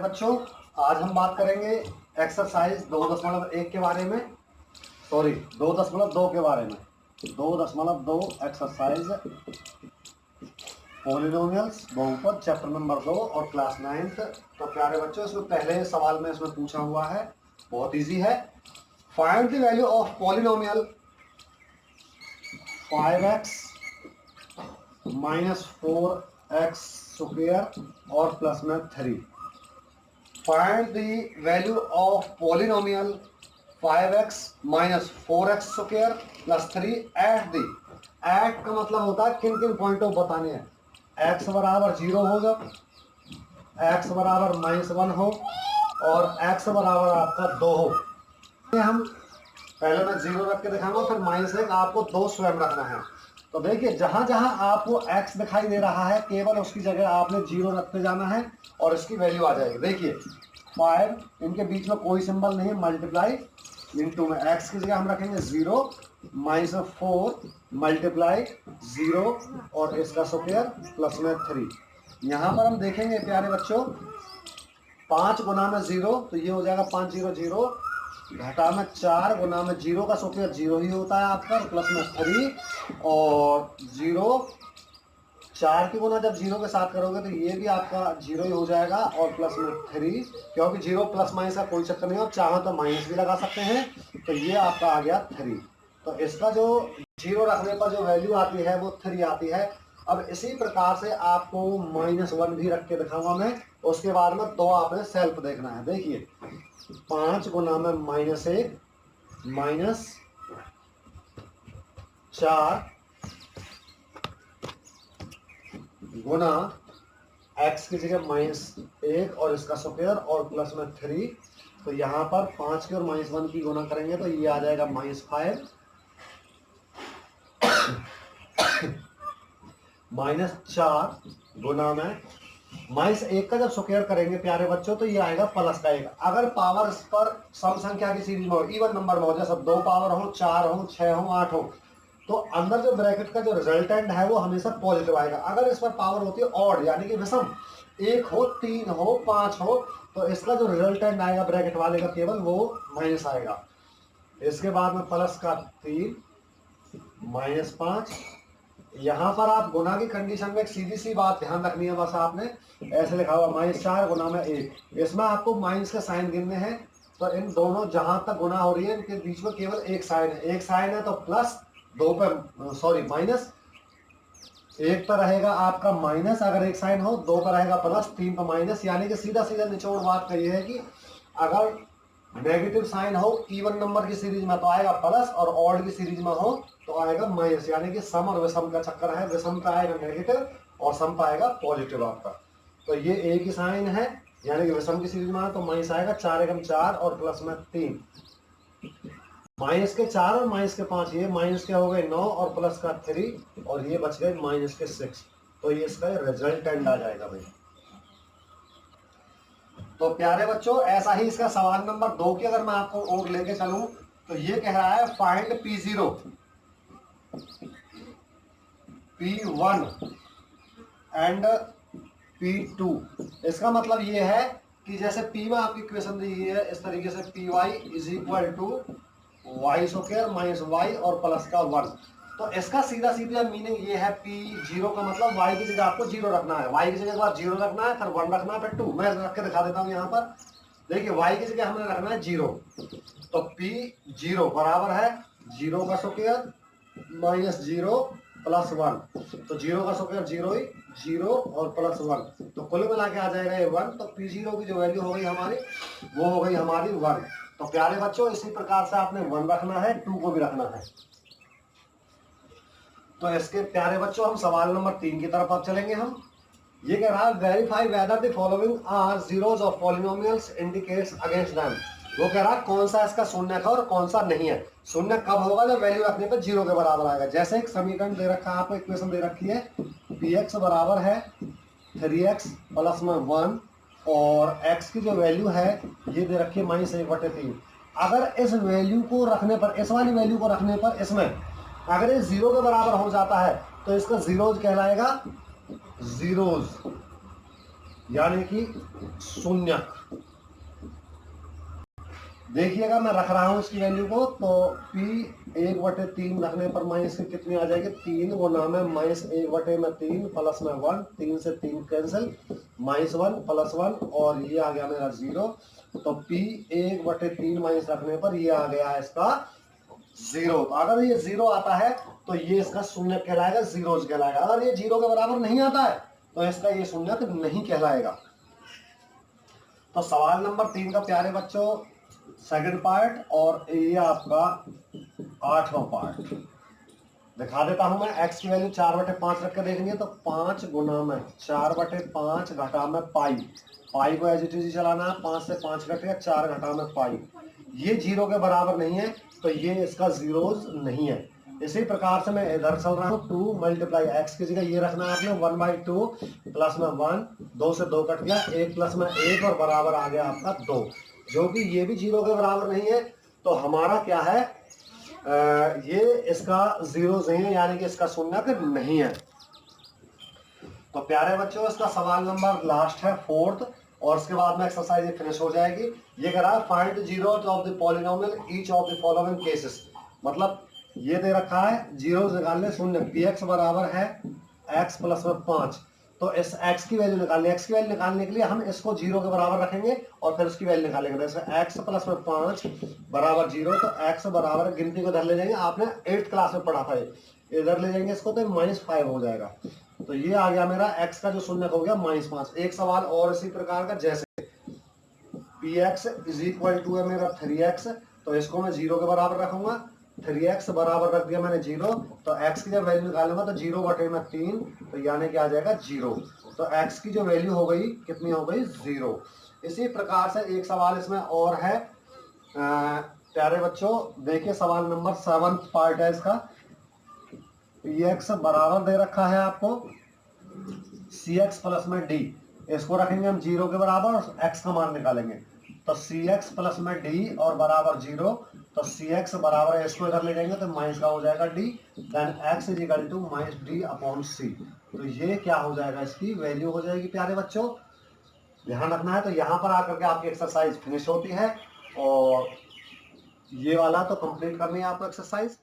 बच्चों, आज हम बात करेंगे एक्सरसाइज 2.1 के बारे में, सॉरी 2.2 के बारे में। 2.2 एक्सरसाइज पॉलिनोमियल्स बहुपद चैप्टर नंबर 2 और क्लास 9th। तो प्यारे बच्चों, इसमें पहले सवाल में इसमें पूछा हुआ है, बहुत इजी है। Find the value of polynomial 5x minus 4x square और प्लस में 3। Find the value of polynomial 5x minus 4x square plus 3 at the, at का मतलब होता है किन किन पॉइंटों बताने हैं। x बराबर 0 हो, जब x बराबर -1 हो और x बराबर आपका 2 हो। हम पहले मैं 0 रख के दिखाऊंगा, फिर -1 आपको 2 स्वयं रखना है। तो देखिए, जहां जहां आपको x दिखाई दे रहा है केवल उसकी जगह आपने 0 रखते जाना है और इसकी वैल्यू आ जाएगी। देखिए 5, इनके बीच में कोई सिंबल नहीं है, मल्टीप्लाई इनटू में x की जगह हम रखेंगे 0 -4 मल्टीप्लाई 0 और इसका स्क्वायर प्लस में 3। यहाँ पर हम देखेंगे प्यारे बच्चों, 5 गुना में 0 तो ये हो जाएगा 5 0 0 घटा में 4 गुना में 0 का स्क्वायर 0 ही होता है आपका, प्लस में 3 और 0 4 की गुना जब 0 के साथ करोगे तो ये भी आपका 0 ही हो जाएगा और प्लस में 3, क्योंकि 0 प्लस माइनस का कोई चक्कर नहीं है और चाहो तो माइनस भी लगा सकते हैं। तो ये आपका आ गया 3। तो इसका जो 0 रखने पर जो वैल्यू आती है वो 3 आती है। अब इसी प्रकार से आपको -1 भी रख के दिखाऊंगा मैं, उसके बाद में 2 आपने सेल्फ देखना है। देखिए 5 गुना में -1 माइनस 4 गुना x की जगह -1 और इसका स्क्वायर और प्लस में 3। तो यहाँ पर 5 की और -1 की गुना करेंगे तो ये आ जाएगा -5 -4 गुना में -1 का जब स्क्वायर करेंगे प्यारे बच्चों तो ये आएगा प्लस का 1। अगर पावर इस पर सम संख्या की सीरीज में हो, इवन नंबर में हो, जैसे 2 पावर हो, 4 हो, 6 हो, 8 हो, तो अंदर जो ब्रैकेट का जो रिजल्टेंट है वो हमेशा पॉजिटिव आएगा। अगर इस पर पावर होती है ऑड यानी कि विषम, 1 हो, 3 हो, 5 हो, तो इसका जो रिजल्टेंट आएगा ब्रैकेट वाले का केवल वो माइनस आएगा। इसके बाद में प्लस का 3 -5। यहाँ पर आप गुना की कंडीशन में एक सीधी सी बात ध्यान रखनी है, बस आपने ऐसे लिखा हुआ -4 गुना में 1। इसमें आपको माइनस के साइन गिनने हैं। तो इन दोनों जहां तक गुना हो रही है इनके बीच में केवल एक साइन है, एक साइन है तो प्लस 2 पे सॉरी माइनस, 1 पर रहेगा आपका माइनस, अगर एक साइन हो 2 पर रहेगा प्लस, 3 पर माइनस। यानी कि सीधा सीधा निचोड़ बात का ये है कि अगर नेगेटिव साइन हो इवन नंबर की सीरीज में तो आएगा प्लस और ऑड की सीरीज में हो तो आएगा माइनस। यानी कि सम और विषम का चक्कर है, विषम का आएगा नेगेटिव और सम का आएगा पॉजिटिव आपका। तो ये एक ही साइन है, यानी कि विषम की सीरीज में तो माइनस आएगा, 4 एकम 4 और प्लस में 3। माइनस के 4 और माइनस के 5, ये माइनस के हो गए 9 और प्लस का 3 और ये बच गए माइनस के 6। तो ये इसका रिजल्टेंट आ जाएगा भाई। तो प्यारे बच्चों, ऐसा ही इसका सवाल नंबर 2 की अगर मैं आपको और लेके चलूं तो ये कह रहा है find P0 P1 and P2। इसका मतलब ये है कि जैसे P में आपकी इक्वेशन दी है इस तरीके से Py is equal to y square minus y और प्लस का 1। तो इसका सीधा सीधा मीनिंग ये है, P0 का मतलब y की जगह आपको 0 रखना है, y की जगह एक बार 0 रखना है, फिर 1 रखना है, फिर 2। मैं रख के दिखा देता हूँ यहाँ पर। देखिए y की जगह हमने रखना है 0, तो P0 बराबर है 0 का स्क्वायर माइनस 0 प्लस 1। तो 0 का स्क्वायर 0 ही, 0 और प्लस 1, तो कुल मिला के आ जाएगा ये 1। तो P0 की जो वैल्यू हो गई हमारी वो हो गई हमारी 1। तो प्यारे बच्चों, इसी प्रकार से आपने 1 रखना है, 2 को भी रखना है। तो इसके प्यारे बच्चों हम सवाल नंबर 3 की तरफ अब चलेंगे। हम ये कह रहा है verify whether the following are zeros of polynomials indicates against them. वो कह रहा है कौन सा इसका शून्य है और कौन सा नहीं है। शून्य कब होगा, जब वैल्यू रखने पर 0 के बराबर आएगा। जैसे एक समीकरण दे रखा है आपको, इक्वेशन दे रखी है, px बराबर है 3x प्लस में 1 और x की जो वैल्यू है ये दे रखी है -1/3। अगर इस वैल्यू को रखने पर, इस वाली वैल्यू को रखने पर इसमें अगर ये 0 के बराबर हो जाता है तो इसका जीरोज कहलाएगा, जीरोज। यानी कि शून्य। देखिएगा मैं रख रहा हूं इसकी वैल्यू को, तो P 1/3 रखने पर माइनस की कितनी आ जाएगी, 3 गुना में -1/3 प्लस में 1, 3 से 3 कैंसिल, -1 प्लस 1 और ये आ गया मेरा 0। तो P 1/3 माइनस रखने पर ये आ गया है इसका 0। तो अगर ये 0 आता है तो ये इसका शून्य कहलाएगा, जीरोज कहलाएगा। अगर ये 0 के बराबर नहीं आता है तो इसका ये शून्य नहीं कहलाएगा। तो सवाल नंबर 3 का प्यारे बच्चों सेकंड पार्ट और ये आपका 8वां पार्ट दिखा देता हूं मैं। x की वैल्यू 4/5 रख के देखेंगे तो 5 गुना में 4/5 घटा में पाई, पाई को एज इट इज चलाना है, 5 से 5 कट गया, 4 घटा में पाई। ये 0 के बराबर नहीं है तो ये इसका जीरोज नहीं है। इसी प्रकार से मैं इधर चल रहा हूँ, 2 मल्टीप्लाई एक्स की जगह ये रखना है आपने 1/2 प्लस में 1, 2 से 2 कट गया, 1 प्लस में 1 और बराबर आ गया आपका 2, जो कि ये भी 0 के बराबर नहीं है। तो हमारा क्या है, ये इसका जीरो नहीं है, यानी कि इसका शून्य नहीं है। तो प्यारे बच्चों इसका सवाल नंबर लास्ट है 4th, और उसके बाद में एक्सरसाइज फिनिश हो जाएगी। ये कह रहा है find the zeros of the polynomial each of the following cases. मतलब ये दे रखा है जीरोस निकालने शून्य, px बराबर है x प्लस में 5। तो इस x की वैल्यू निकालनी, x की वैल्यू निकालने के लिए हम इसको 0 के बराबर रखेंगे और फिर उसकी वैल्यू निकालेंगे। जैसे x प्लस में 5 बराबर 0, तो x बराबर गिनती को इधर ले जाएंगे, आपने 8th क्लास में पढ़ा था, इधर ले जाएंगे इसको तो -5 हो जाएगा। तो ये आ गया मेरा x का जो शून्य हो गया -5। एक सवाल और इसी प्रकार का, जैसे px इज इक्वल टू है मेरा 3x, तो इसको मैं 0 के बराबर रखूंगा, 3x बराबर रख दिया मैंने 0, तो x की जब वैल्यू निकालूंगा तो 0/3, तो यानी कि आ जाएगा 0। तो x की जो वैल्यू हो गई कितनी हो गई, 0। इसी प्रकार से एक सवाल इसमें और है प्यारे बच्चों, देखिए सवाल नंबर 7th पार्ट है इसका। px बराबर दे रखा है आपको cx प्लस में d, इसको रखेंगे हम 0 के बराबर और x का मान निकालेंगे। तो cx प्लस में d और बराबर 0, तो cx बराबर है, इसको इधर ले जाएंगे तो माइनस का हो जाएगा d, then x is equal to -d/c। तो ये क्या हो जाएगा, इसकी वैल्यू हो जाएगी प्यारे बच्चों, ध्यान रखना है। तो यहाँ पर आकर के आपकी एक्सरसाइज फिनिश होती है और ये वाला तो कंप्लीट करनी है आपको एक्सरसाइज।